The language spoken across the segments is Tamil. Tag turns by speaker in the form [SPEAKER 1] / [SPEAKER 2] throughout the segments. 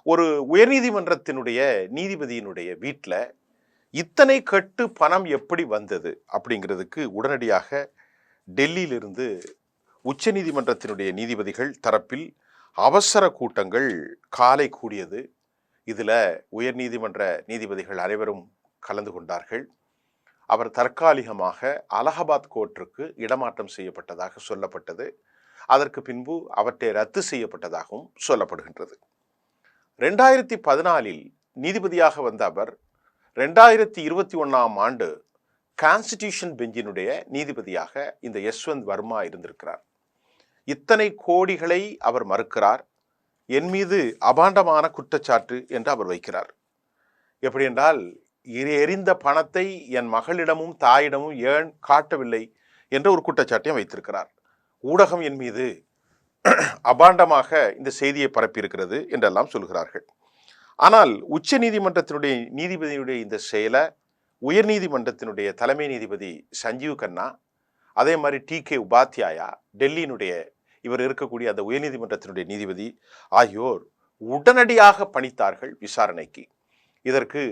[SPEAKER 1] ஒரு உயர்நீதிமன்றத்தினுடைய நீதிபதியினுடைய வீட்டில் இத்தனை கட்டு பணம் எப்படி வந்தது அப்படிங்கிறதுக்கு உடனடியாக டெல்லியிலிருந்து உச்ச நீதிமன்றத்தினுடைய நீதிபதிகள் தரப்பில் அவசர கூட்டங்கள் காலை கூடியது. இதில் உயர் நீதிமன்ற நீதிபதிகள் அனைவரும் கலந்து கொண்டார்கள். அவர் தற்காலிகமாக அலகாபாத் கோர்ட்டிற்கு இடமாற்றம் செய்யப்பட்டதாக சொல்லப்பட்டது. அதற்கு பின்பு அவற்றை ரத்து செய்யப்பட்டதாகவும் சொல்லப்படுகின்றது. 2014 நீதிபதியாக வந்த அவர் 2021 ஆண்டு கான்ஸ்டிடியூஷன் பெஞ்சினுடைய நீதிபதியாக இந்த யஸ்வந்த் வர்மா இருந்திருக்கிறார். இத்தனை கோடிகளை அவர் மறுக்கிறார். என் மீது அபாண்டமான குற்றச்சாட்டு என்று அவர் வைக்கிறார். எப்படி என்றால், எரிந்த பணத்தை என் மகளிடமும் தாயிடமும் ஏன் காட்டவில்லை என்ற ஒரு குற்றச்சாட்டையும் வைத்திருக்கிறார். ஊடகம் என் மீது அபாண்டமாக இந்த செய்தியை பரப்பியிருக்கிறது என்றெல்லாம் சொல்கிறார்கள். ஆனால் உச்ச நீதிமன்றத்தினுடைய நீதிபதியினுடைய இந்த செயலை உயர் நீதிமன்றத்தினுடைய தலைமை நீதிபதி சஞ்சீவ் கன்னா, அதே மாதிரி டி.கே. உபாத்யாயா, டெல்லியினுடைய இவர் இருக்கக்கூடிய அந்த உயர்நீதிமன்றத்தினுடைய நீதிபதி ஆகியோர் உடனடியாக பணித்தார்கள் விசாரணைக்கு. இதற்கு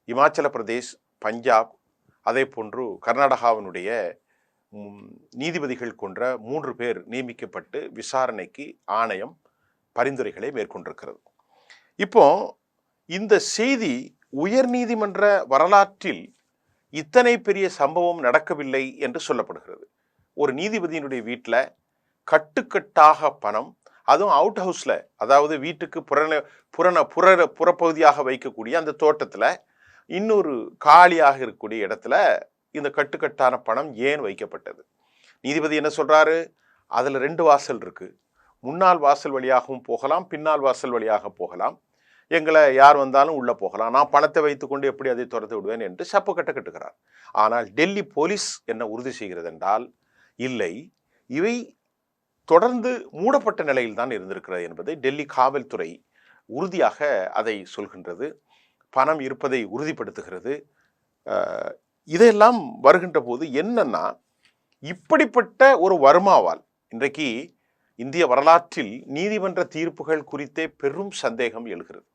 [SPEAKER 1] இமாச்சல பிரதேஷ், பஞ்சாப், அதே போன்று கர்நாடகாவினுடைய நீதிபதிகள் கொன்ற 3 பேர் நியமிக்கப்பட்டு விசாரணைக்கு ஆணையம் பரிந்துரைகளை மேற்கொண்டிருக்கிறது. இப்போ இந்த செய்தி உயர் நீதிமன்ற வரலாற்றில் இத்தனை பெரிய சம்பவம் நடக்கவில்லை என்று சொல்லப்படுகிறது. ஒரு நீதிபதியினுடைய வீட்டில் கட்டுக்கட்டாக பணம், அதுவும் அவுட் ஹவுஸில், அதாவது வீட்டுக்கு புறப்பகுதியாக வைக்கக்கூடிய அந்த தோட்டத்தில் இன்னொரு காலியாக இருக்கக்கூடிய இடத்துல இந்த கட்டுக்கட்டான பணம் ஏன் வைக்கப்பட்டது? நீதிபதி என்ன சொல்றாரு? அதில் 2 வாசல் இருக்கு. முன்னால் வாசல் வழியாகவும் போகலாம், பின்னால் வாசல் வழியாக போகலாம். எங்களை யார் வந்தாலும் உள்ளே போகலாம். நான் பணத்தை வைத்துக்கொண்டு எப்படி அதை துரத்து விடுவேன் என்று சப்பு கட்டுகிறார். ஆனால் டெல்லி போலீஸ் என்ன உறுதி செய்கிறது என்றால், இல்லை, இவை தொடர்ந்து மூடப்பட்ட நிலையில் தான் இருந்திருக்கிறது என்பதை டெல்லி காவல்துறை உறுதியாக அதை சொல்கின்றது. பணம் இருப்பதை உறுதிப்படுத்துகிறது. இதையெல்லாம் வருகின்ற போது என்னன்னா, இப்படிப்பட்ட ஒரு வர்மாவால் இன்றைக்கு இந்திய வரலாற்றில் நீதிமன்ற தீர்ப்புகள் குறித்தே பெரும் சந்தேகம் எழுகிறது.